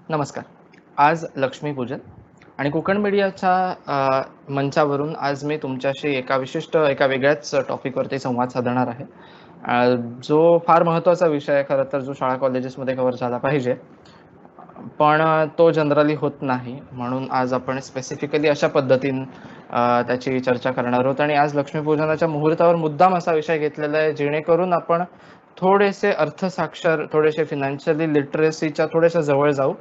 नमस्कार. आज लक्ष्मीपूजन आणि कोकण मीडियाच्या मंचावरून आज मी तुमच्याशी एका वेगळ्याच टॉपिकवरती संवाद साधणार आहे. जो फार महत्त्वाचा विषय आहे खरं तर, जो शाळा कॉलेजेसमध्ये कव्हर झाला पाहिजे. पण तो जनरली होत नाही. म्हणून आज आपण स्पेसिफिकली अशा पद्धतीने त्याची चर्चा करणार आहोत आणि आज लक्ष्मीपूजनाच्या मुहूर्तावर मुद्दाम असा विषय घेतलेला आहे, जेणेकरून आपण थोडेसे अर्थसाक्षर, थोडेसे फिनान्शियली लिटरसीच्या थोडेसे जवळ जाऊ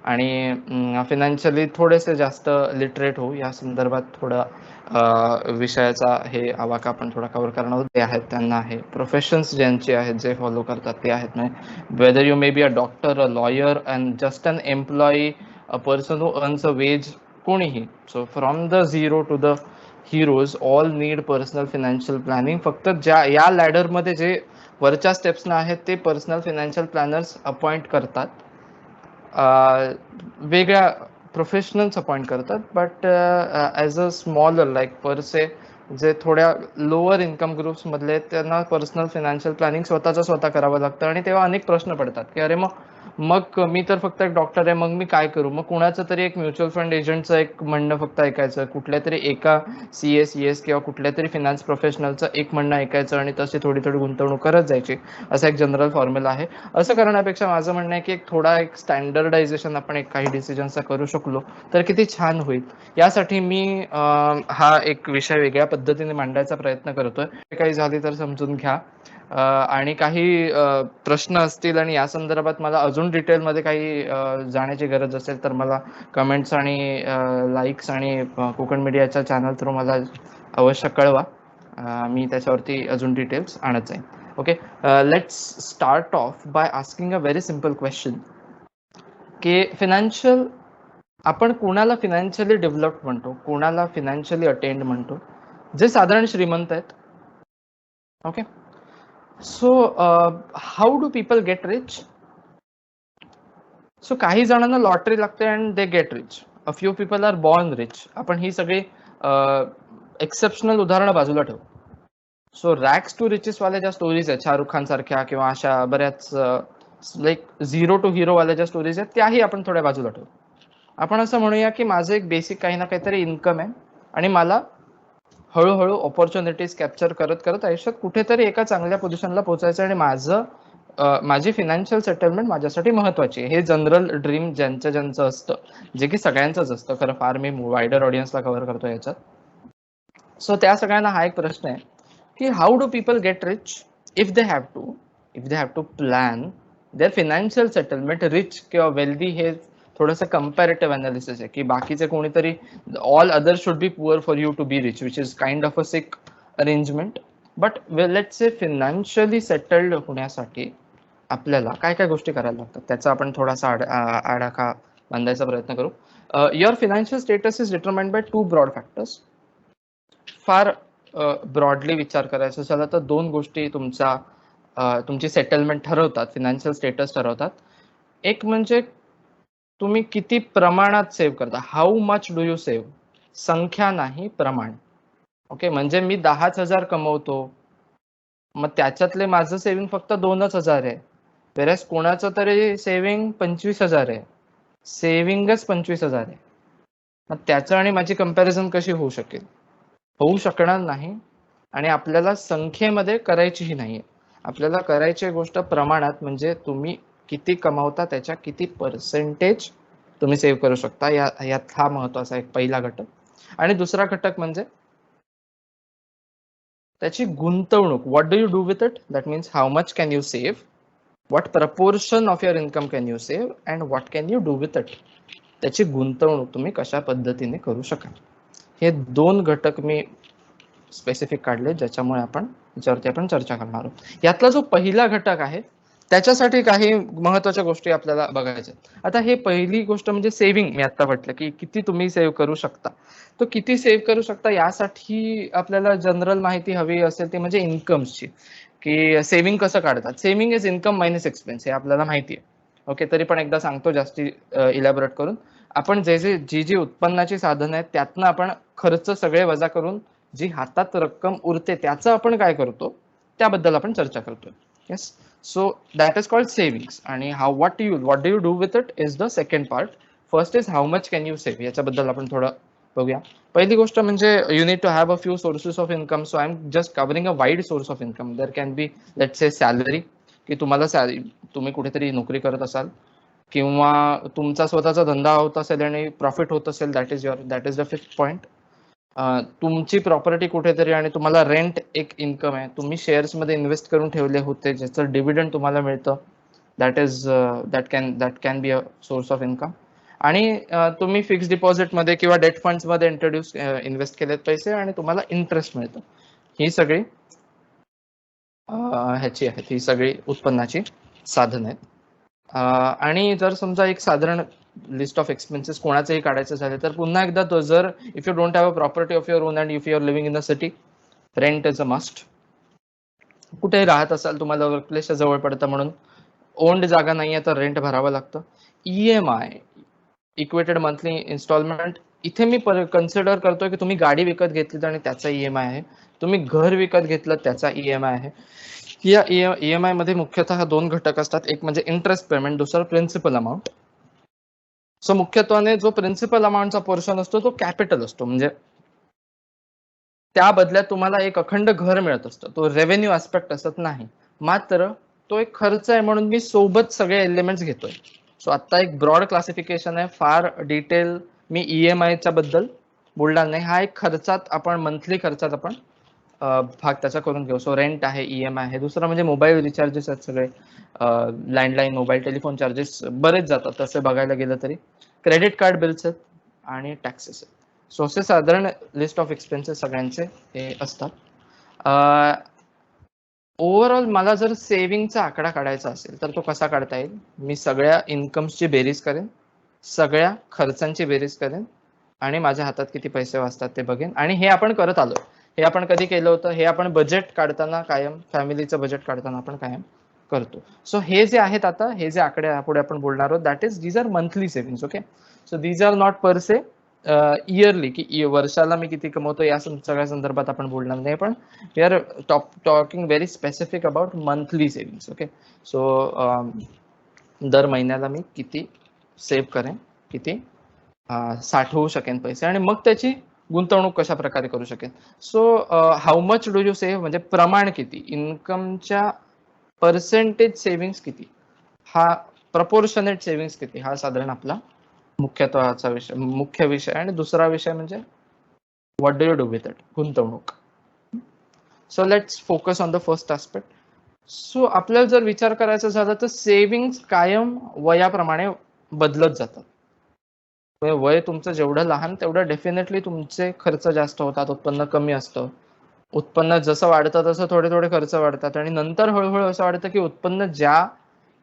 आणि फिनान्शियली थोडेसे जास्त लिटरेट होऊ. या संदर्भात थोडा विषयाचा हे आवाका आपण थोडा कव्हर करणार आहोत. ते आहेत, त्यांना आहे प्रोफेशन्स ज्यांचे आहेत, जे फॉलो करतात ते आहेत. म्हणजे whether you may be a doctor, a lawyer, and just an employee, a person who earns a wage, कोणीही. So from the zero to the heroes, all need personal financial planning. फक्त या ladder मध्ये जे वरच्या steps ना आहेत ते personal financial planners appoint करतात, वेगळ्या प्रोफेशनल्स अपॉइंट करतात. But as a smaller like per se जे थोड्या लोअर इन्कम ग्रुप्स मधले, त्यांना पर्सनल फायनान्शियल प्लॅनिंग स्वतः करावं लागतं. आणि तेव्हा अनेक प्रश्न पडतात की अरे मग मी तर फक्त एक डॉक्टर आहे, मग मी काय करू? मग कुणाचं तरी एक म्युच्युअल फंड एजंटचं एक म्हणणं फक्त ऐकायचं, कुठल्या तरी एका CS किंवा कुठल्या तरी फिनान्स प्रोफेशनलचं एक म्हणणं ऐकायचं आणि तशी थोडी गुंतवणूक करत जायची, असा एक जनरल फॉर्म्युला आहे. असं करण्यापेक्षा माझं म्हणणं आहे की एक स्टँडर्डायझेशन आपण काही डिसिजन्सचा करू शकलो तर किती छान होईल. यासाठी मी हा एक विषय वेगळ्या पद्धतीने मांडायचा प्रयत्न करतोय. काही झाली तर समजून घ्या. आणि काही प्रश्न असतील आणि या संदर्भात मला अजून डिटेलमध्ये काही जाण्याची गरज असेल तर मला कमेंट्स आणि लाईक्स आणि कोकण मीडियाच्या चॅनल थ्रू मला अवश्य कळवा. मी त्याच्यावरती अजून डिटेल्स आणत जाईन. Okay, let's start of by asking a very simple question की आपण कोणाला फिनान्शियली डेव्हलप्ड म्हणतो, कोणाला फिनान्शियली अटेंड म्हणतो? जे साधारण श्रीमंत आहेत. Okay, so how do people get rich? So काही जणांना लॉटरी लागते and they get rich. A few people are born rich. आपण ही सगळी एक्सेप्शनल उदाहरणं बाजूला ठेवू. सो रॅक्स टू रिचेस वाल्या ज्या स्टोरीज आहेत, शाहरुख खान सारख्या किंवा अशा बऱ्याच लाईक झिरो टू हिरो वाल्या ज्या स्टोरीज आहेत, त्याही आपण थोड्या बाजूला ठेवू. आपण असं म्हणूया की माझं एक बेसिक काही ना काहीतरी इन्कम आहे आणि मला हळूहळू ऑपॉर्च्युनिटीज कॅप्चर करत आयुष्यात कुठेतरी एका चांगल्या पोझिशनला पोहोचायचं आणि माझी फिनान्शियल सेटलमेंट माझ्यासाठी महत्वाची आहे. हे जनरल ड्रीम ज्यांचं असतं, जे की सगळ्यांचंच असतं खरं. फार मी वायडर ऑडियन्सला कव्हर करतो याच्यात. सो त्या सगळ्यांना हा एक प्रश्न आहे की how do people get rich if they have to plan their financial settlement. Rich किंवा वेल्दी हे थोडंसं कंपॅरेटिव्ह अनालिसिस आहे की बाकीचे कोणीतरी, all other should be poor for you to be rich, which is kind of a sick arrangement. But let's say financially settled होण्यासाठी आपल्याला काय काय गोष्टी करायला लागतात, त्याचा आपण थोडासा आडाखा बांधायचा प्रयत्न करू. Your financial status is determined by 2 broad factors. फार ब्रॉडली विचार करायचा झाला तर 2 गोष्टी तुमची सेटलमेंट ठरवतात, फिनान्शियल स्टेटस ठरवतात. एक म्हणजे तुम्ही किती प्रमाणात सेव्ह करता, how much do you save. संख्या नाही, प्रमाण. ओके, म्हणजे मी 10,000 कमवतो, मग त्याच्यातले माझं सेव्हिंग फक्त 2,000 आहे, वेळेस कोणाचं तरी सेव्हिंग 25,000 आहे, सेव्हिंगच 25,000 आहे. मग त्याचं आणि माझी कंपॅरिझन कशी होऊ शकेल? होऊ शकणार नाही. आणि आपल्याला संख्येमध्ये करायचीही नाहीये. आपल्याला करायची गोष्ट प्रमाणात, म्हणजे तुम्ही किती कमावता त्याच्या किती पर्सेंटेज तुम्ही सेव्ह करू शकता, यात हा महत्वाचा एक पहिला घटक. आणि दुसरा घटक म्हणजे त्याची गुंतवणूक. What do you do with it? That means how much can you save, what proportion of your income can you save, and what can you do with it. त्याची गुंतवणूक तुम्ही कशा पद्धतीने करू शकाल. हे 2 घटक मी स्पेसिफिक काढले, ज्याच्यामुळे याच्यावरती आपण चर्चा करणार आहोत. यातला जो पहिला घटक आहे त्याच्यासाठी काही महत्वाच्या गोष्टी आपल्याला बघायच्या. आता हे पहिली गोष्ट म्हणजे सेव्हिंग. मी आता म्हटलं की किती तुम्ही सेव्ह करू शकता. तो किती सेव्ह करू शकता यासाठी आपल्याला जनरल माहिती हवी असेल ती म्हणजे इन्कमची, की सेव्हिंग कसं काढतात. Saving is income minus expense, हे आपल्याला माहिती आहे. ओके, तरी पण एकदा सांगतो जास्ती इलॅबोरेट करून. आपण जी उत्पन्नाची साधनं आहेत त्यातनं आपण खर्च सगळे वजा करून जी हातात रक्कम उरते त्याचं आपण काय करतो त्याबद्दल आपण चर्चा करतोय. Yes, so that is called savings. आणि what do you do with it is the second part. First is how much can you save, याच्याबद्दल आपण थोडं बघूया. पहिली गोष्ट म्हणजे you need to have a few sources of income. So I am just covering a wide source of income. There can be let's say salary, की तुम्ही कुठेतरी नोकरी करत असाल, किंवा तुमचा स्वतःचा धंदा होत असेल आणि प्रॉफिट होत असेल, that is the fifth point. तुमची प्रॉपर्टी कुठेतरी आणि तुम्हाला रेंट एक इन्कम आहे, तुम्ही शेअर्स मध्ये इन्व्हेस्ट करून ठेवले होते ज्याचं डिव्हिडंड तुम्हाला मिळतं, that can be a source of income. आणि तुम्ही फिक्स डिपॉझिट मध्ये किंवा डेट फंड्स मध्ये इन्व्हेस्ट केलेत पैसे आणि तुम्हाला इंटरेस्ट मिळतं. ही सगळी ह्याची आहेत, ही सगळी उत्पन्नाची साधन आहेत. आणि जर समजा एक साधारण लिस्ट ऑफ एक्सपेन्सेस कोणाचंही काढायचं झालं तर पुन्हा एकदा तो, जर if you don't have a property of your own and if you are living in a city, rent is a must. कुठेही राहत असाल, तुम्हाला वर्कप्लेसच्या जवळ पडतं म्हणून ओन्ड जागा नाहीये तर रेंट भरावं लागतं. EMI, इक्वेटेड मंथली इन्स्टॉलमेंट, इथे मी कन्सिडर करतोय की तुम्ही गाडी विकत घेतली आणि त्याचा EMI आहे, तुम्ही घर विकत घेतलं त्याचा EMI आहे. या EMI मध्ये मुख्यतः दोन घटक असतात, एक म्हणजे इंटरेस्ट पेमेंट, दुसरं प्रिन्सिपल अमाऊंट. सो मुख्यत्वाने जो प्रिन्सिपल अमाऊंटचा पोर्शन असतो तो कॅपिटल असतो, म्हणजे त्या बदल्यात तुम्हाला एक अखंड घर मिळत असतं, तो रेव्हेन्यू ऍस्पेक्ट असत नाही. मात्र तो एक खर्च आहे म्हणून मी सोबत सगळे एलिमेंट्स घेतोय. सो आता एक ब्रॉड क्लासिफिकेशन आहे, फार डिटेल मी EMI च्या बद्दल बोलणार नाही. हा एक खर्चात आपण मंथली खर्चात आपण भाग त्याचा करून घेऊ. सो रेंट आहे, EMI आहे. दुसरं म्हणजे मोबाईल रिचार्जेस आहेत सगळे, लँडलाईन, मोबाईल टेलिफोन चार्जेस बरेच जातात तसे बघायला गेलं तरी. क्रेडिट कार्ड बिल्स आहेत आणि टॅक्सेस आहेत. सो असे साधारण लिस्ट ऑफ एक्सपेन्सेस सगळ्यांचे हे असतात. ओव्हरऑल मला जर सेव्हिंगचा आकडा काढायचा असेल तर तो कसा काढता येईल? मी सगळ्या इन्कम्सची बेरीज करेन, सगळ्या खर्चांची बेरीज करेन आणि माझ्या हातात किती पैसे वाचतात ते बघेन. आणि हे आपण करत आलो. हे आपण कधी केलं होतं? हे आपण बजेट काढताना कायम, फॅमिलीचं बजेट काढताना आपण कायम करतो. सो हे जे आहेत आता, हे जे आकडे पुढे आपण बोलणार आहोत, that is these are monthly savings. Okay, so these are not per se yearly, की वर्षाला मी किती कमवतो या सगळ्या संदर्भात आपण बोलणार नाही, पण we are talking very specific about monthly savings. Okay, so दर महिन्याला मी किती सेव्ह करेन, किती साठवू शकेन पैसे, आणि मग त्याची गुंतवणूक कशा प्रकारे करू शकेन. So how much do you save, म्हणजे प्रमाण किती, इन्कमच्या पर्सेंटेज सेव्हिंग्स किती, हा प्रपोर्शनेट सेव्हिंग्स किती, हा साधारण आपला मुख्यत्वाचा विषय, मुख्य विषय. आणि दुसरा विषय म्हणजे what do you do with it, गुंतवणूक. So let's focus on the first aspect. So आपल्याला जर विचार करायचा झाला तर सेव्हिंग्स कायम वयाप्रमाणे बदलत जातात. वय तुमचं जेवढं लहान तेवढं डेफिनेटली तुमचे खर्च जास्त होतात, उत्पन्न कमी असतं. उत्पन्न जसं वाढतं तसं थोडे थोडे खर्च वाढतात, आणि नंतर हळूहळू असं वाटतं की उत्पन्न ज्या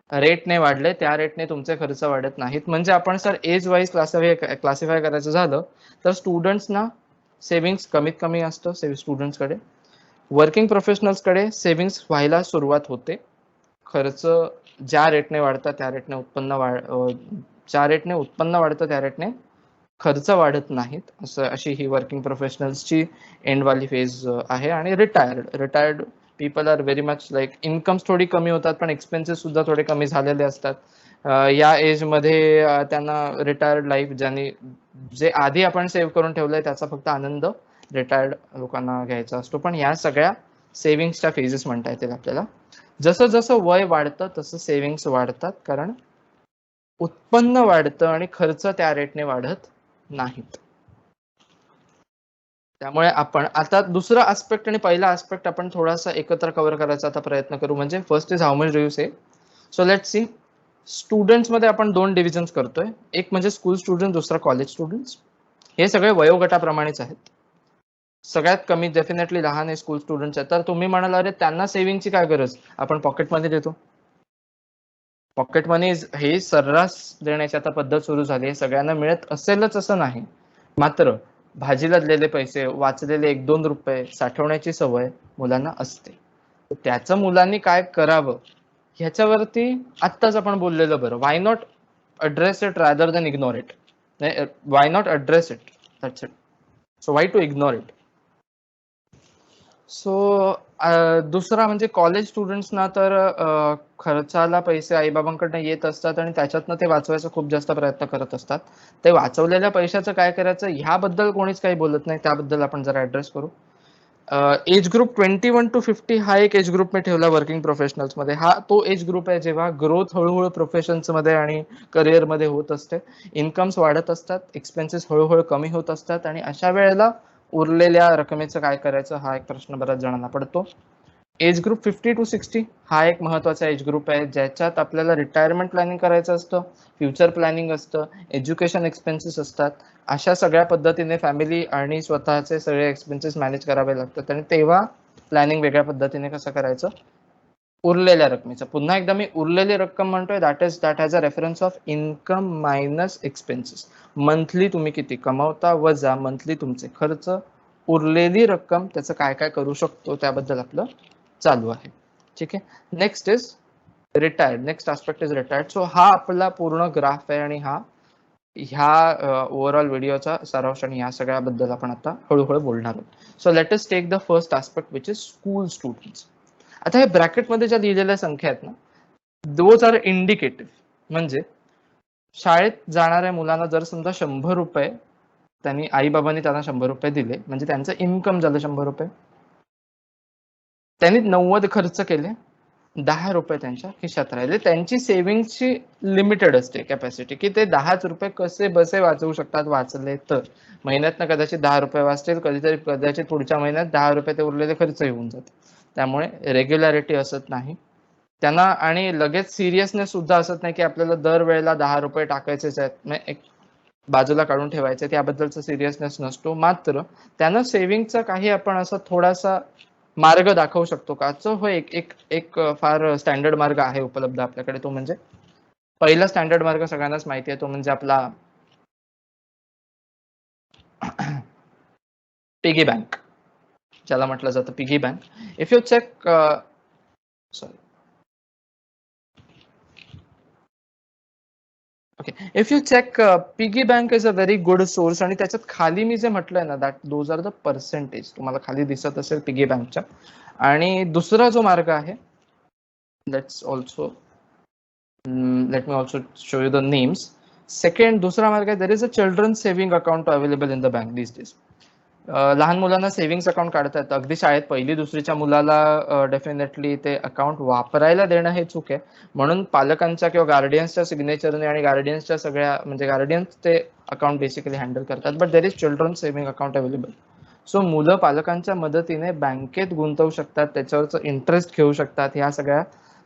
रेटने वाढले त्या रेटने तुमचे खर्च वाढत नाहीत. म्हणजे आपण सर एज वाईज क्लासिफाय करायचं झालं तर स्टुडंट्सना सेव्हिंग्स कमीत कमी असतं स्टुडंट्सकडे. वर्किंग प्रोफेशनल्सकडे सेव्हिंग्स व्हायला सुरुवात होते. खर्च ज्या रेटने वाढतात त्या रेटने ज्या रेटने उत्पन्न वाढतं त्या रेटने खर्च वाढत नाहीत, अशी ही वर्किंग प्रोफेशनल्सची एंडवाली फेज आहे. आणि retired people are very much like, incomes थोडी कमी होतात पण एक्सपेन्सेस सुद्धा थोडे कमी झालेले असतात. या एज मध्ये त्यांना रिटायर्ड लाईफ, जे आधी आपण सेव्ह करून ठेवलंय त्याचा फक्त आनंद रिटायर्ड लोकांना घ्यायचा असतो. पण या सगळ्या सेव्हिंग्सच्या फेजेस म्हणता येतील आपल्याला. जसं जसं वय वाढतं तसं सेव्हिंग्स वाढतात, कारण उत्पन्न वाढतं आणि खर्च त्या रेटने वाढत नाहीत. त्यामुळे आपण आता दुसरा आस्पेक्ट आणि पहिला आस्पेक्ट आपण थोडासा एकत्र कव्हर करायचा आता प्रयत्न करू. म्हणजे first is how much do you save. So let's see, students मध्ये आपण दोन डिव्हिजन्स करतोय, एक म्हणजे स्कूल स्टुडंट, दुसरा कॉलेज स्टुडंट्स. हे सगळे वयोगटाप्रमाणेच आहेत. सगळ्यात कमी डेफिनेटली लहान आहे स्कूल स्टुडंट्स आहेत. तर तुम्ही म्हणाल अरे त्यांना सेव्हिंगची काय गरज, आपण पॉकेट मनी देतो. पॉकेट मनी हे सर्रास देण्याची आता पद्धत सुरू झाली आहे, सगळ्यांना मिळत असेलच असं नाही. मात्र भाजीला दिलेले पैसे, वाचलेले 1-2 रुपये साठवण्याची सवय मुलांना असते. त्याचं मुलांनी काय करावं ह्याच्यावरती आत्ताच आपण बोललेलं बरं. Why not address it rather than ignore it. Why not address it, that's it. So why to ignore it. So दुसरा म्हणजे कॉलेज स्टुडंट्सना तर खर्चाला पैसे आईबाबांकडनं येत असतात आणि त्याच्यातनं ते वाचवायचा खूप जास्त प्रयत्न करत असतात. ते वाचवलेल्या पैशाचं काय करायचं ह्याबद्दल कोणीच काही बोलत नाही. त्याबद्दल आपण जरा ऍड्रेस करू. एज ग्रुप 21 to 50 हा एक एज ग्रुप मी ठेवला वर्किंग प्रोफेशनल्स मध्ये. हा तो एज ग्रुप आहे जेव्हा ग्रोथ हळूहळू प्रोफेशन्स मध्ये आणि करिअर मध्ये होत असते. इन्कम्स वाढत असतात, एक्सपेन्सेस हळूहळू कमी होत असतात आणि अशा वेळेला उरलेल्या रकमेचं काय करायचं हा एक प्रश्न बऱ्याच जणांना पडतो. एज ग्रुप 50 to 60 हा एक महत्वाचा एज ग्रुप आहे ज्याच्यात आपल्याला रिटायरमेंट प्लॅनिंग करायचं असतं, फ्युचर प्लॅनिंग असतं, एज्युकेशन एक्सपेन्सेस असतात. अशा सगळ्या पद्धतीने फॅमिली आणि स्वतःचे सगळे एक्सपेन्सेस मॅनेज करावे लागतात आणि तेव्हा प्लॅनिंग वेगळ्या पद्धतीने कसं करायचं उरलेल्या रकमेचं. पुन्हा एकदा मी उरलेली रक्कम म्हणतोय that has a reference of income minus expenses. Monthly तुम्ही किती कमावता वजा मंथली तुमचे खर्च, उरलेली रक्कम त्याचं काय काय करू शकतो त्याबद्दल आपलं चालू आहे. ठीक आहे. Next is retired. Next aspect is retired. So हा आपला पूर्ण ग्राफ आहे आणि ह्या ओव्हरऑल व्हिडिओचा सारांश आणि या सगळ्याबद्दल आपण आता हळूहळू बोलणार आहोत. So let us take the first aspect which is school students. आता हे ब्रॅकेटमध्ये ज्या लिहिलेल्या संख्या आहेत ना, दोज आर इंडिकेटिव्ह. म्हणजे शाळेत जाणाऱ्या मुलांना जर समजा 100 रुपये त्यांनी आई बाबांनी त्यांना 100 रुपये दिले म्हणजे त्यांचं इन्कम झालं 100 रुपये. त्यांनी 90 खर्च केले, 10 रुपये त्यांच्या खिशात राहिले. त्यांची सेव्हिंगची लिमिटेड असते कॅपॅसिटी की ते 10 रुपये कसे बसे वाचवू शकतात. वाचले तर महिन्यातनं कदाचित 10 रुपये वाचतील, कदाचित पुढच्या महिन्यात 10 रुपये ते उरलेले खर्च येऊन जातील. त्यामुळे रेग्युलॅरिटी असत नाही त्यांना आणि लगेच सिरियसनेस सुद्धा असत नाही की आपल्याला दर वेळेला 10 रुपये टाकायचेच आहेत, एक बाजूला काढून ठेवायचे, त्याबद्दलचा सिरियसनेस नसतो. मात्र त्यांना सेव्हिंगचा काही आपण असा थोडासा मार्ग दाखवू शकतो का? हो, एक एक एक फार स्टँडर्ड मार्ग आहे उपलब्ध आपल्याकडे. तो म्हणजे पहिला स्टँडर्ड मार्ग सगळ्यांनाच माहिती आहे, तो म्हणजे आपला पिगी बँक, ज्याला म्हटलं जातं piggy bank. If you check sorry okay, if you check piggy bank is a very good source. आणि त्याच्यात खाली मी जे म्हटलंय ना that those are the percentage तुम्हाला खाली दिसत असेल पिगी बँकच्या. आणि दुसरा जो मार्ग आहे, let me also show you the names. Second दुसरा मार्ग आहे, देर is a children saving account available in the bank this days. लहान मुलांना सेव्हिंग्स अकाउंट काढता येतं. अगदी शाळेत पहिली दुसरीच्या मुलाला डेफिनेटली ते अकाउंट वापरायला देणं हे चूक आहे. म्हणून पालकांच्या किंवा गार्डियन्सच्या सिग्नेचरने आणि गार्डियन्सच्या सगळ्या म्हणजे गार्डियन्स ते अकाउंट बेसिकली हँडल करतात. But there is children saving account available. So मुलं पालकांच्या मदतीने बँकेत गुंतवू शकतात, त्याच्यावरच इंटरेस्ट घेऊ शकतात. ह्या सगळ्या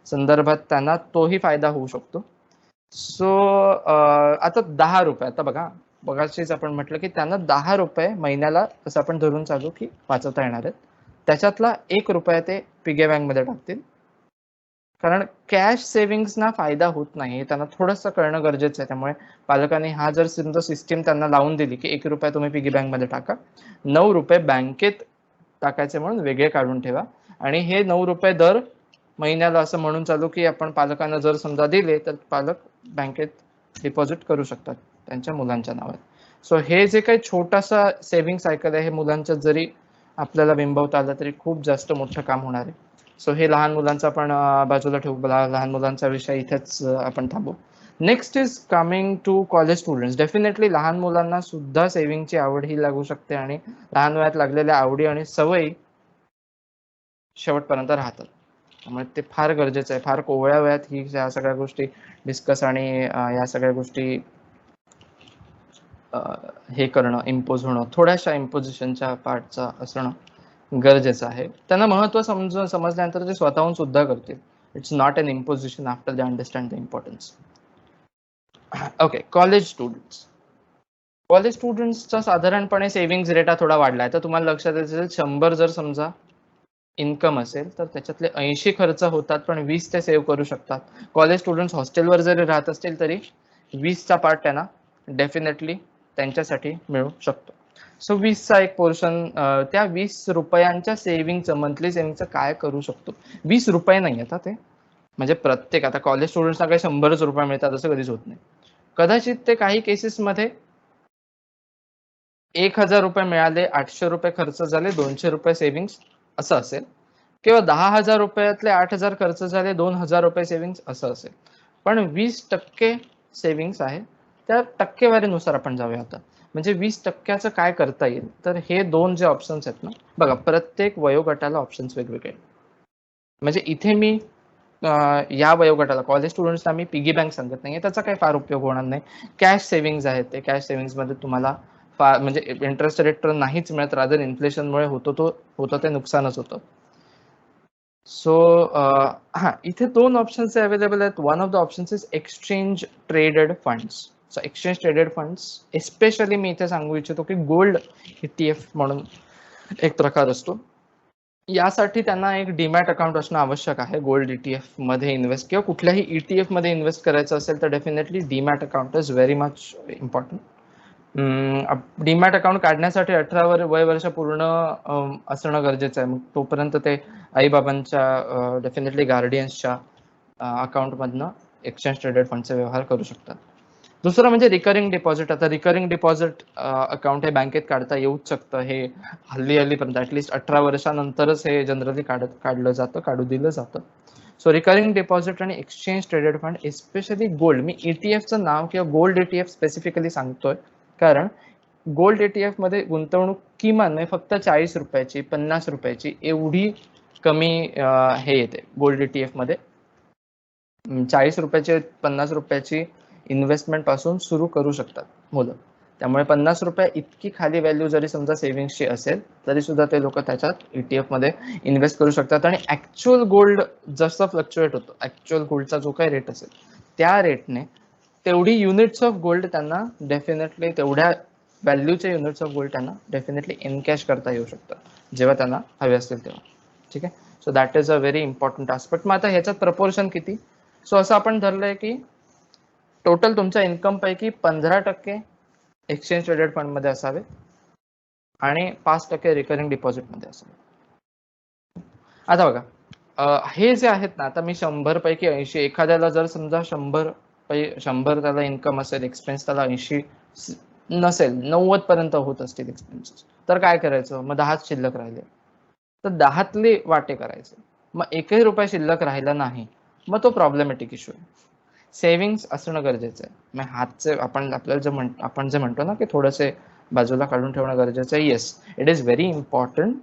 संदर्भात त्यांना तोही फायदा होऊ शकतो. सो आता 10 रुपये, आता बघाशीच आपण म्हटलं की त्यांना 10 रुपये महिन्याला असं आपण धरून चालू की वाचवता येणार आहेत. त्याच्यातला 1 रुपया ते पिगी बँक मध्ये टाकतील. कारण कॅश सेव्हिंग्सना फायदा होत नाही, त्यांना थोडंसं कळणं गरजेचं आहे. त्यामुळे पालकांनी हा जर सिस्टीम त्यांना लावून दिली की 1 रुपया तुम्ही पिगी बँक मध्ये टाका, 9 रुपये बँकेत टाकायचे म्हणून वेगळे काढून ठेवा. आणि हे 9 रुपये दर महिन्याला असं म्हणून चालू की आपण पालकांना जर समजा दिले तर पालक बँकेत डिपॉझिट करू शकतात त्यांच्या मुलांच्या नावात. सो हे जे काही छोटासा सेव्हिंग सायकल आहे, हे मुलांच्या जरी आपल्याला बिंबवता आलं तरी खूप जास्त मोठं काम होणार आहे. सो हे लहान मुलांचा आपण बाजूला ठेवू, लहान मुलांचा विषय इथेच आपण थांबू. Next is coming to college students. Definitely लहान मुलांना सुद्धा सेव्हिंगची आवड ही लागू शकते आणि लहान वयात लागलेल्या आवडी आणि सवयी शेवटपर्यंत राहतात. त्यामुळे ते फार गरजेचं आहे. फार कोवळ्या वयात ही या सगळ्या गोष्टी डिस्कस आणि या सगळ्या गोष्टी हे करणं, इम्पोज होणं, थोड्याशा इम्पोजिशनच्या पार्टचा असणं गरजेचं आहे. त्यांना महत्व समजल्यानंतर ते स्वतःहून सुद्धा करतील. It's not an imposition after they understand the importance. Okay, college students. College स्टुडंट्सचा साधारणपणे सेव्हिंग्स रेट हा थोडा वाढलाय. तर तुम्हाला लक्षात येईल 100 जर समजा इन्कम असेल तर त्याच्यातले 80 खर्च होतात, पण 20 ते सेव्ह करू शकतात. कॉलेज स्टुडंट्स हॉस्टेलवर जरी राहत असतील तरी 20चा पार्ट त्यांना डेफिनेटली त्यांच्यासाठी मिळू शकतो. सो 20चा एक पोर्शन, त्या 20 रुपयांच्या सेव्हिंगचं, मंथली सेव्हिंगचं काय करू शकतो. 20 रुपये नाही आता ते, म्हणजे प्रत्येक आता कॉलेज स्टुडंट्सना काही 100च रुपये मिळतात असं कधीच होत नाही. कदाचित ते काही केसेसमध्ये 1000 रुपये मिळाले, 800 रुपये खर्च झाले, 200 रुपये सेव्हिंग्स असं असेल, किंवा 10,000 रुपयातले 8,000 खर्च झाले, 2,000 रुपये सेव्हिंग्स असं असेल. पण 20% सेव्हिंग्स आहे, त्या टक्केवारीनुसार आपण जाऊया आता. म्हणजे 20%चं काय करता येईल, तर हे दोन जे ऑप्शन्स आहेत ना, बघा प्रत्येक वयोगटाला ऑप्शन्स वेगवेगळे आहेत. म्हणजे इथे मी या वयोगटाला कॉलेज स्टुडंट्सना मी पिगी बँक सांगत नाहीये, त्याचा काही फार उपयोग होणार नाही. कॅश सेव्हिंग्ज आहेत, ते कॅश सेव्हिंग्जमध्ये तुम्हाला फार म्हणजे इंटरेस्ट रेट तर नाहीच मिळत, रादर इन्फ्लेशनमुळे होतं ते नुकसानच होतं. सो हा इथे दोन ऑप्शन्स अवेलेबल आहेत. One of the options is exchange traded funds. So exchange traded funds especially मी इथे सांगू इच्छितो की गोल्ड ETF म्हणून एक प्रकार असतो. यासाठी त्यांना एक डीमॅट अकाउंट असणं आवश्यक आहे. गोल्ड ETF मध्ये इन्व्हेस्ट किंवा कुठल्याही ETF मध्ये इन्व्हेस्ट करायचं असेल तर definitely demat account is very much important. Demat account काढण्यासाठी 18 वय वर्ष पूर्ण असणं गरजेचं आहे. मग तोपर्यंत ते आई बाबांच्या डेफिनेटली गार्डियन्सच्या अकाउंटमधनं एक्सचेंज ट्रेडेड फंडचे व्यवहार करू शकतात. दुसरं म्हणजे रिकरिंग डिपॉझिट. आता रिकरिंग डिपॉझिट अकाउंट हे बँकेत काढता येऊच शकतं. हे हल्लीपर्यंत ऍटलिस्ट 18 वर्षानंतरच हे जनरली काढू दिलं जातं. सो रिकरिंग डिपॉझिट आणि exchange traded fund especially gold. मी ETFचं नाव किंवा गोल्ड ETF स्पेसिफिकली सांगतोय कारण गोल्ड ETF मध्ये गुंतवणूक किमान म्हणजे फक्त 40 रुपयाची 50 रुपयाची एवढी कमी हे येते गोल्ड ETF मध्ये. 40 रुपयाची 50 रुपयाची इन्व्हेस्टमेंट पासून सुरू करू शकतात मुलं. त्यामुळे 50 रुपये इतकी खाली व्हॅल्यू जरी समजा सेव्हिंग्सची असेल तरी सुद्धा ते लोक त्याच्यात ETF मध्ये इन्व्हेस्ट करू शकतात. आणि ऍक्च्युअल गोल्ड जसं फ्लक्च्युएट होतो, ऍक्च्युअल गोल्डचा जो काही रेट असेल त्या रेटने तेवढी युनिट्स ऑफ गोल्ड त्यांना डेफिनेटली तेवढ्या व्हॅल्यूचे युनिट्स ऑफ गोल्ड त्यांना डेफिनेटली एनकॅश करता येऊ शकतात जेव्हा त्यांना हवे असतील तेव्हा. ठीक आहे. So that is a very important aspect. मग आता ह्याच्यात प्रपोर्शन किती? सो असं आपण धरलंय की टोटल तुमच्या इन्कम पैकी 15% एक्सचेंज ट्रेडेड फंड मध्ये असावे आणि 5% रिकरिंग डिपॉझिट मध्ये असावे. आता बघा हे जे आहेत ना, आता मी 100 पैकी 80, एखाद्याला जर समजा 100 त्याला इन्कम असेल, एक्सपेन्स त्याला 80 नसेल, 90 पर्यंत होत असतील एक्सपेन्सेस, तर काय करायचं? मग 10 शिल्लक राहिले तर 10तले वाटे करायचे. मग 1 रुपया शिल्लक राहिला नाही, मग तो प्रॉब्लेमॅटिक इश्यू आहे. सेव्हिंग्स असणं गरजेचं आहे. मग हातचे आपण जे म्हणतो ना की थोडेसे बाजूला काढून ठेवणं गरजेचं आहे. Yes, it is very important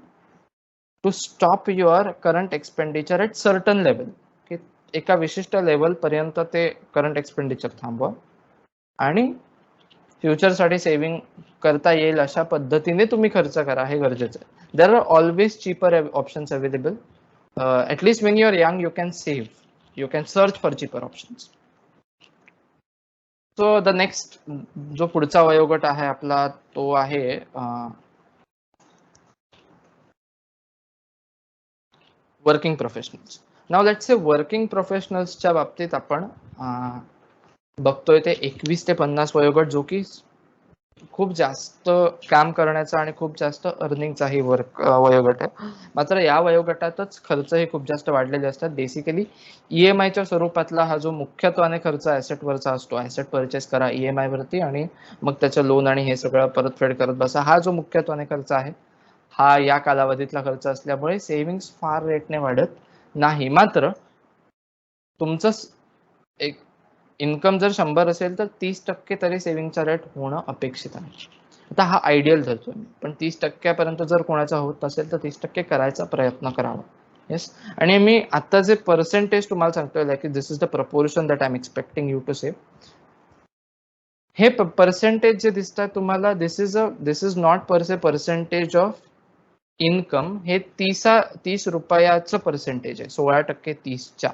to stop your current expenditure at certain level. की एका विशिष्ट लेवल पर्यंत ते करंट एक्सपेंडिचर थांबवा आणि फ्युचरसाठी सेव्हिंग करता येईल अशा पद्धतीने तुम्ही खर्च करा, हे गरजेचं आहे. There are always cheaper options available. At least when you are young you can save, you can search for cheaper options. So the next जो पुढचा वयोगट आहे आपला तो आहे working professionals. Now let's say working प्रोफेशनल्सच्या बाबतीत आपण बघतोय ते 21 ते 50 वयोगट, जो की खूप जास्त काम करण्याचा आणि खूप जास्त अर्निंगचाही वयोगट आहे. मात्र या वयोगटातच खर्चही खूप जास्त वाढलेले असतात. बेसिकली EMIच्या स्वरूपातला हा जो मुख्यत्वाने खर्च ऍसेटवरचा असतो, ऍसेट परचेस करा EMI वरती आणि मग त्याचं लोन आणि हे सगळं परतफेड करत बसा, हा जो मुख्यत्वाने खर्च आहे हा या कालावधीतला खर्च असल्यामुळे सेव्हिंग्स फार रेटने वाढत नाही. मात्र तुमचं एक इन्कम जर 100 असेल तर 30% तरी सेव्हिंगचा रेट होणं अपेक्षित आहे. आता हा आयडियल धरतो मी, पण 30% जर कोणाचा होत असेल तर 30% करायचा प्रयत्न करावा. येस. आणि मी आता जे पर्सेंटेज तुम्हाला सांगतोय like this is the proportion that I am expecting you to save. हे पर्सेंटेज जे दिसतात तुम्हाला, this is not per se percentage of income. हे 30 रुपयाचं पर्सेंटेज आहे, 16% 30च्या.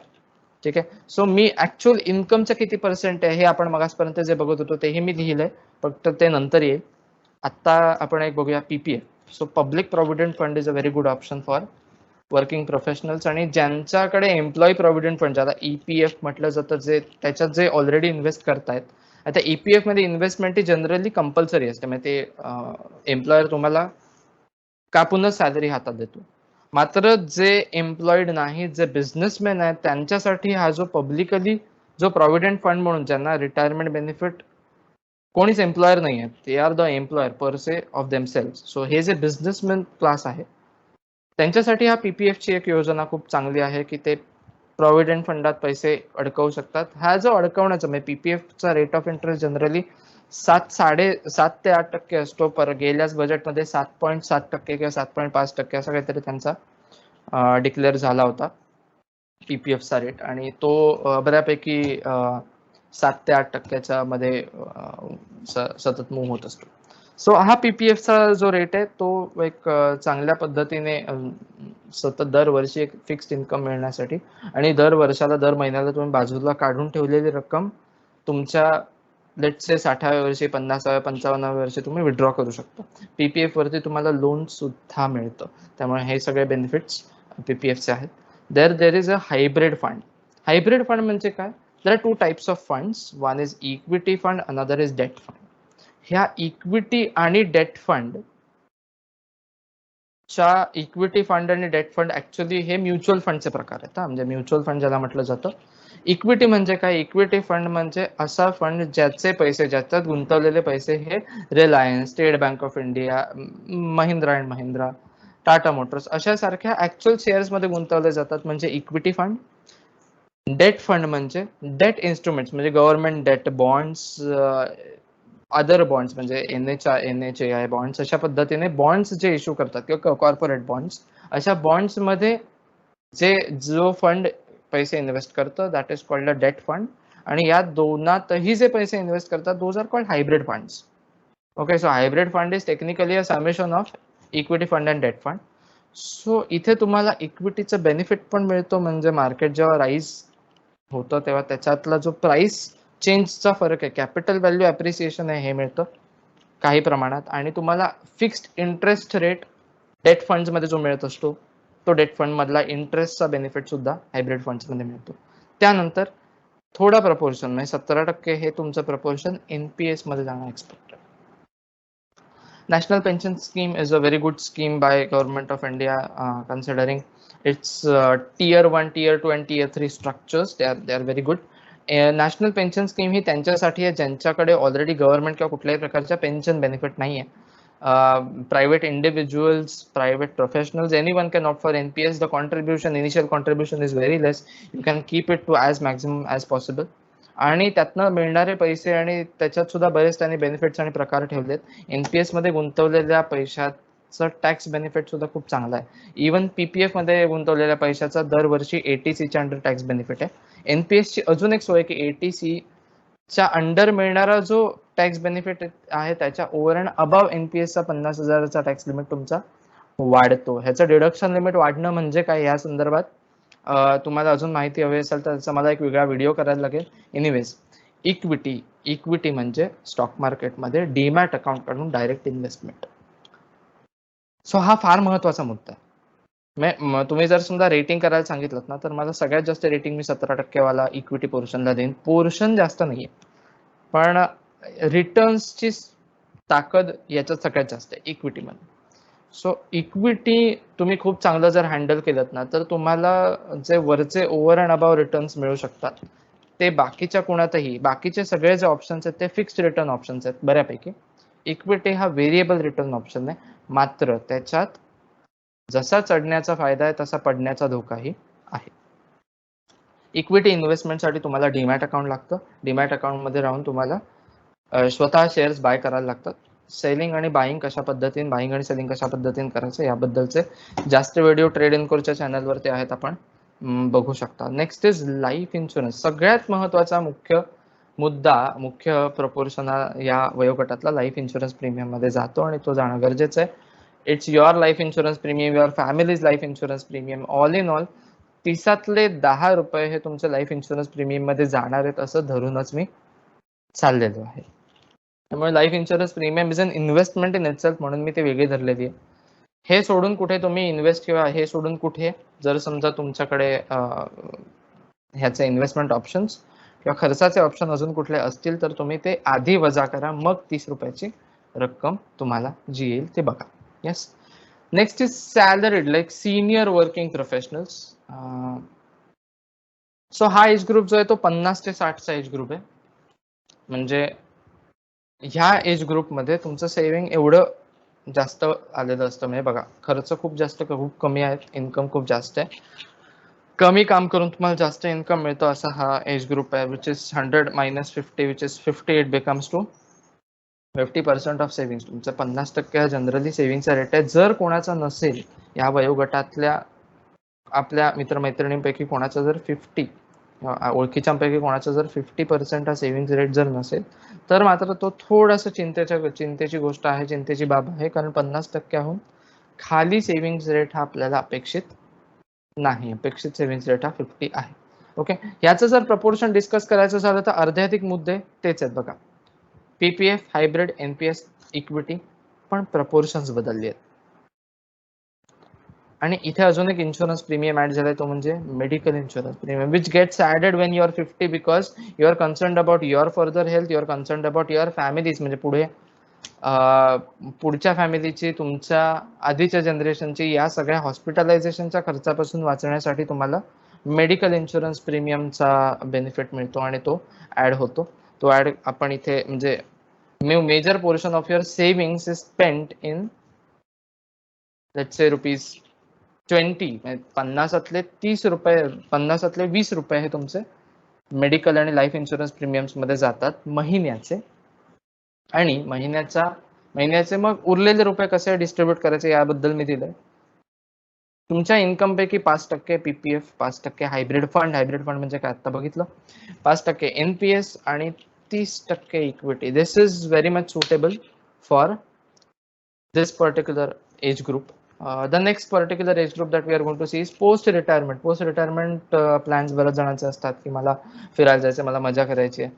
ठीक आहे. सो मी ऍक्च्युअल इन्कमचं किती पर्सेंट आहे हे आपण मगासपर्यंत जे बघत होतो तेही मी लिहिलंय, फक्त ते नंतर येईल. आता आपण एक बघूया PPF. So public provident fund is a very good option for working professionals. आणि ज्यांच्याकडे एम्प्लॉई प्रॉव्हिडंट फंड, ज्याला EPF म्हटलं जातं, जे त्याच्यात जे ऑलरेडी इन्व्हेस्ट करतायत. आता EPF मध्ये इन्व्हेस्टमेंट ही जनरली कंपल्सरी असते, म्हणजे ते एम्प्लॉयर तुम्हाला कापूनच सॅलरी हातात देतो. मात्र जे एम्प्लॉईड नाही, जे बिझनेसमॅन आहेत, त्यांच्यासाठी हा जो पब्लिकली जो प्रॉव्हिडंट फंड म्हणून, ज्यांना रिटायरमेंट बेनिफिट कोणीच एम्प्लॉयर नाही आहे, they are the employer per se of themselves. So हे जे बिझनेसमॅन क्लास आहे त्यांच्यासाठी हा PPF ची एक योजना खूप चांगली आहे की ते प्रॉव्हिडंट फंडात पैसे अडकवू शकतात. हा जो अडकवण्याचा म्हणजे PPF चा रेट ऑफ इंटरेस्ट जनरली 7 ते 8% असतो. पर गेल्याच बजेटमध्ये 7.7% किंवा 7.5% असा काहीतरी त्यांचा डिक्लेअर झाला होता PPF चा रेट, आणि तो बऱ्यापैकी 7 ते 8% मध्ये सतत मूव्ह होत असतो. सो हा PPF चा जो रेट आहे तो एक चांगल्या पद्धतीने सतत दरवर्षी एक फिक्स्ड इन्कम मिळण्यासाठी आणि दर वर्षाला दर महिन्याला तुम्ही बाजूला काढून ठेवलेली रक्कम तुमच्या लेट्स से 60व्या वर्षी 50व्या 55व्या वर्षी तुम्ही विड्रॉ करू शकता. PPF वरती तुम्हाला लोन सुद्धा मिळतं. त्यामुळे हे सगळे बेनिफिट्स PPF चे आहेत. There is a hybrid fund. Hybrid fund म्हणजे काय? There are 2 types of funds. One is equity fund, another is debt fund. ह्या इक्विटी आणि डेट फंड च्या इक्विटी फंड आणि डेट फंड ऍक्च्युअली हे म्युच्युअल फंडचे प्रकार आहेत. म्हणजे म्युच्युअल फंड ज्याला म्हटलं जातं. इक्विटी म्हणजे काय? इक्विटी फंड म्हणजे असा फंड ज्याचे पैसे, ज्याच्यात गुंतवलेले पैसे हे Reliance, State Bank of India, Mahindra and Mahindra, Tata Motors अशा सारख्या ऍक्च्युअल शेअर्स मध्ये गुंतवले जातात, म्हणजे इक्विटी फंड. डेट फंड म्हणजे डेट इन्स्ट्रुमेंट्स, म्हणजे government debt, bonds, other bonds म्हणजे NHAI बॉन्ड्स, अशा पद्धतीने बॉन्ड्स जे इश्यू करतात किंवा कॉर्पोरेट बॉन्ड्स, अशा बॉन्ड्स मध्ये जो फंड पैसे इन्व्हेस्ट करतं that is called a debt fund. आणि या दोनातही जे पैसे इन्व्हेस्ट करतात those are called hybrid funds. Okay, so hybrid fund is technically a summation of equity fund and debt fund. So इथे तुम्हाला इक्विटीचं बेनिफिट पण मिळतो, म्हणजे मार्केट जेव्हा राईज होतं तेव्हा त्याच्यातला जो प्राइस चेंजचा फरक आहे, कॅपिटल व्हॅल्यू अप्रिसिएशन आहे, हे मिळतं काही प्रमाणात. आणि तुम्हाला fixed interest rate date funds मध्ये जो मिळत असतो तो डेट फंड मधला इंटरेस्टचा बेनिफिट सुद्धा हायब्रिड फंड्स मध्ये मिळतो. त्यानंतर थोडा प्रपोर्शन म्हणजे 17% हे तुमचं प्रपोर्शन NPS मध्ये जाणं एक्सपेक्ट आहे. National Pension Scheme is a very good scheme by Government of India, considering its tier 1, tier 2 and tier 3 structures. They are very good. National pension scheme ही त्यांच्यासाठी आहे ज्यांच्याकडे ऑलरेडी गव्हर्नमेंट किंवा कुठल्याही प्रकारच्या पेन्शन बेनिफिट नाही आहे. Private individuals, private professionals, anyone can opt for NPS. The initial contribution is very less. You can keep it to as maximum as possible. आणि त्यातनं मिळणारे पैसे आणि त्याच्यात सुद्धा बरेच त्यांनी बेनिफिट्स आणि प्रकार ठेवलेत. NPS मध्ये गुंतवलेल्या पैशाचं टॅक्स बेनिफिट सुद्धा खूप चांगला आहे. इव्हन PPF मध्ये गुंतवलेल्या पैशाचा दरवर्षी ATC च्या अंडर टॅक्स बेनिफिट आहे. NPS ची अजून एक सोय की ATC च्या अंडर मिळणारा जो टॅक्स बेनिफिट आहे त्याच्या ओव्हर अँड अबाव NPS चा 50,000चा टॅक्स लिमिट तुमचा वाढतो. ह्याचं डिडक्शन लिमिट वाढणं म्हणजे काय, या संदर्भात तुम्हाला अजून माहिती हवी असेल तर त्याचा मला एक वेगळा व्हिडिओ करायला लागेल. एनिवेज, इक्विटी म्हणजे स्टॉक मार्केटमध्ये डीमॅट अकाउंट काढून डायरेक्ट इन्व्हेस्टमेंट. सो हा फार महत्वाचा मुद्दा आहे. तुम्ही जर समजा रेटिंग करायला सांगितलं ना तर माझं सगळ्यात जास्त रेटिंग मी 17% वाला इक्विटी पोर्शनला देईन. पोर्शन जास्त नाहीये पण रिटर्न्सची ताकद याच्यात सगळ्यात जास्त आहे इक्विटीमध्ये. सो इक्विटी तुम्ही खूप चांगलं जर हँडल केलं ना तर तुम्हाला जे वरचे ओव्हर अँड अबाव रिटर्न्स मिळू शकतात ते बाकीच्या कोणातही, बाकीचे सगळे जे ऑप्शन्स आहेत ते फिक्स्ड रिटर्न ऑप्शन्स आहेत बऱ्यापैकी. इक्विटी हा व्हेरिएबल रिटर्न ऑप्शन आहे, मात्र त्याच्यात जसा चढण्याचा फायदा आहे तसा पडण्याचा धोकाही आहे. इक्विटी इन्व्हेस्टमेंटसाठी तुम्हाला डीमॅट अकाउंट लागतं. डीमॅट अकाउंट मध्ये राहून तुम्हाला स्वतः शेअर्स बाय करायला लागतात. सेलिंग आणि बाईंग कशा पद्धतीने, बाईंग आणि सेलिंग कशा पद्धतीने करायचं याबद्दलचे जास्त व्हिडिओ ट्रेड इनकोरच्या चॅनलवरती आहेत, आपण बघू शकता. Next is life insurance. सगळ्यात महत्वाचा मुख्य प्रपोर्शन या वयोगटातला लाईफ इन्शुरन्स प्रीमियम मध्ये जातो आणि तो जाणं गरजेचं आहे. It's your life insurance premium, your family's life insurance premium. All in all 30तले 10 रुपये हे तुमच्या लाईफ इन्शुरन्स प्रीमियम मध्ये जाणार आहेत असं धरूनच मी चाललेलो आहे. त्यामुळे life insurance premium is an investment in itself म्हणून मी ते वेगळी धरलेली आहे. हे सोडून कुठे तुम्ही इन्व्हेस्ट किंवा हे सोडून कुठे जर समजा तुमच्याकडे ह्याचे इन्व्हेस्टमेंट ऑप्शन्स किंवा खर्चाचे ऑप्शन अजून कुठले असतील तर तुम्ही ते आधी वजा करा, मग 30 रुपयाची रक्कम तुम्हाला जी येईल ते बघा. Yes. Next is salaried, like senior working professionals. So हा एज ग्रुप जो आहे तो 50 ते 60चा एज ग्रुप आहे. म्हणजे ह्या एज ग्रुपमध्ये तुमचं सेव्हिंग एवढं जास्त आलेलं असतं. म्हणजे बघा, खर्च खूप जास्त खूप कमी आहेत, इन्कम खूप जास्त आहे. कमी काम करून तुम्हाला जास्त इन्कम मिळतो असा हा एज ग्रुप आहे, which is 100 - 50 which is 50. It becomes to 50% of savings. तुमचा 50% हा जनरली सेव्हिंगचा रेट आहे. जर कोणाचा नसेल या वयोगटातल्या आपल्या मित्रमैत्रिणींपैकी कोणाचा जर 50 ओळखीच्यांपैकी कोणाचा जर 50% हा सेव्हिंग रेट जर नसेल, तर मात्र तो थोडासा चिंतेची गोष्ट आहे, चिंतेची बाब आहे. कारण 50%हून खाली सेव्हिंग रेट हा आपल्याला अपेक्षित नाही. अपेक्षित सेव्हिंग रेट हा 50 आहे. ओके, याचं जर प्रपोर्शन डिस्कस करायचं झालं तर अर्ध्याधिक मुद्दे तेच आहेत बघा. पीपीएफ, हायब्रिड, एनपीएस, इक्विटी, पण प्रपोर्शन्स बदलली आहेत. आणि इथे अजून एक इन्शुरन्स प्रीमियम ऍड झालाय, तो म्हणजे medical insurance premium, which gets added when you are 50 because you are concerned about your further health, you are concerned about your families. म्हणजे पुढच्या फॅमिलीची, तुमच्या आधीच्या जनरेशनची या सगळ्या हॉस्पिटलायझेशनच्या खर्चापासून वाचण्यासाठी तुम्हाला मेडिकल इन्शुरन्स प्रीमियमचा बेनिफिट मिळतो आणि तो ऍड होतो. तो ऍड आपण इथे म्हणजे major portion of your savings is spent in let's say ₹20, 50तले 30 रुपये, 50तले 20 रुपये हे तुमचे मेडिकल आणि लाईफ इन्शुरन्स प्रीमियम्स मध्ये जातात महिन्याचे. आणि महिन्याचे मग उरलेले रुपये कसे डिस्ट्रीब्यूट करायचे याबद्दल मी दिलंय. तुमच्या इन्कम पैकी 5% पीपीएफ, 5% हायब्रिड फंड म्हणजे काय आता बघितलं, 5% एनपीएस आणि 30% equity. This is very much suitable for this particular age group. The next particular age group that we are going to see is post retirement. Post retirement plans बऱ्याच जणांचे असतात की मला फिरायला जायचं, मला मजा करायची आहे,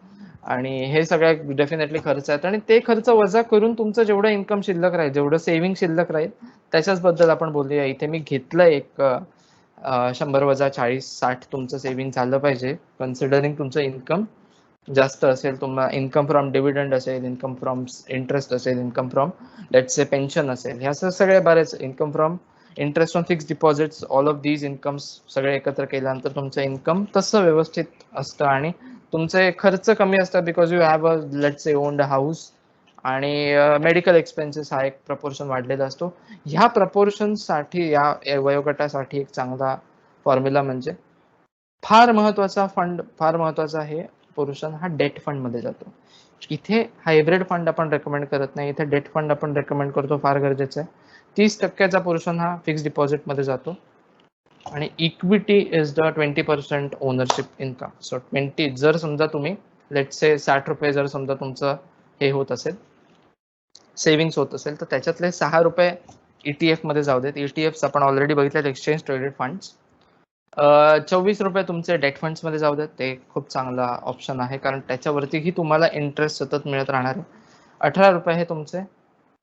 आणि हे सगळ्या डेफिनेटली खर्च आहेत. आणि ते खर्च वजा करून तुमचं जेवढं इन्कम शिल्लक राहील, जेवढं सेव्हिंग शिल्लक राहील, त्याच्याच बद्दल आपण बोलूया. इथे मी घेतलं एक 100 वजा 40-60 तुमचं सेव्हिंग झालं पाहिजे, कन्सिडरिंग तुमचं इन्कम जास्त असेल, तुम्हाला इन्कम फ्रॉम डिव्हिडंड असेल, इन्कम फ्रॉम इंटरेस्ट असेल, income from let's say pension असेल, ह्या सगळे बरेच income from interest on fix deposits, all of these incomes सगळे एकत्र केल्यानंतर तुमचं इन्कम तसं व्यवस्थित असतं आणि तुमचे खर्च कमी असतात because you have a let's say owned house. आणि मेडिकल एक्सपेन्सेस हा एक प्रपोर्शन वाढलेला असतो. ह्या प्रपोर्शनसाठी, या वयोगटासाठी एक चांगला फॉर्म्युला म्हणजे फार महत्वाचा आहे पोर्शन हा डेट फंड मध्ये जातो. इथे हायब्रिड फंड आपण रेकमेंड करत नाही, इथे डेट फंड आपण रेकमेंड करतो, फार गरजेचं आहे. 30%चा पोर्शन हा फिक्स डिपॉझिट मध्ये जातो आणि equity is the 20% ownership income. So 20, जर समजा तुम्ही लेट्स से 60 रुपये जर समजा तुमचं हे होत असेल, सेव्हिंग्स होत असेल, तर त्याच्यातले 6 रुपये ईटीएफ मध्ये जाऊ देत. ईटीएफ आपण ऑलरेडी बघितले, एक्सचेंज ट्रेडेड फंड्स. 24 रुपये तुमचे डेट फंड्स मध्ये जाऊ देत. ते खूप चांगला ऑप्शन आहे कारण त्याच्यावरतीही तुम्हाला इंटरेस्ट सतत मिळत राहणार आहे. 18 रुपये हे तुमचे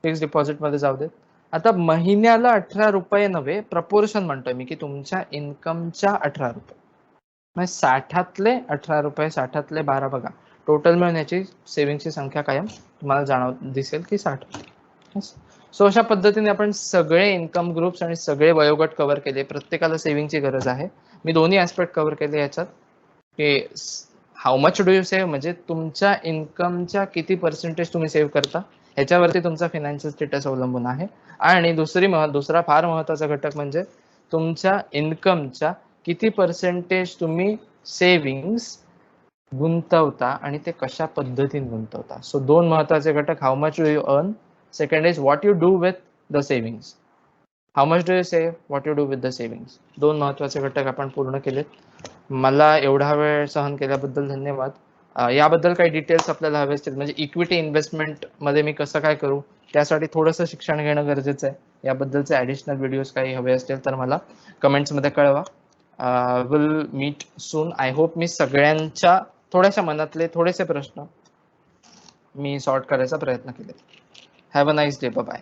फिक्स डिपॉझिट मध्ये जाऊ देत. आता महिन्याला 18 रुपये नव्हे, प्रपोर्शन म्हणतोय मी की तुमच्या इन्कमच्या 18 रुपये, म्हणजे 60तले 18 रुपये, 60तले 12, बघा टोटल मिळून याची सेव्हिंगची संख्या कायम तुम्हाला दिसेल की 60. सो अशा पद्धतीने आपण सगळे इन्कम ग्रुप्स आणि सगळे वयोगट कव्हर केले. प्रत्येकाला सेव्हिंगची गरज आहे. मी दोन्ही ऍस्पेक्ट कव्हर केले याच्यात की how much do you save, म्हणजे तुमच्या इन्कमच्या किती पर्सेंटेज तुम्ही सेव्ह करता ह्याच्यावरती तुमचा फायनान्शियल स्टेटस अवलंबून आहे. आणि दुसरा फार महत्वाचा घटक म्हणजे तुमच्या इन्कमच्या किती पर्सेंटेज तुम्ही सेव्हिंग्स गुंतवता आणि ते कशा पद्धतीने गुंतवता. सो 2 महत्वाचे घटक, how much do you earn, second is what you do with the savings. How much do you save, what you do with the savings. 2 महत्वाचे घटक आपण पूर्ण केलेत. मला एवढा वेळ सहन केल्याबद्दल धन्यवाद. याबद्दल काही डिटेल्स आपल्याला हवे असतील, म्हणजे इक्विटी इन्व्हेस्टमेंट मध्ये मी कसं काय करू, त्यासाठी थोडंसं शिक्षण घेणं गरजेचं आहे. याबद्दलचे ऍडिशनल व्हिडिओज काही हवे असतील तर मला कमेंट्स मध्ये कळवा. Will meet soon. I hope मी सगळ्यांच्या थोड्याशा मनातले थोडेसे प्रश्न मी सॉर्ट करायचा प्रयत्न केले. Have a nice day. Bye.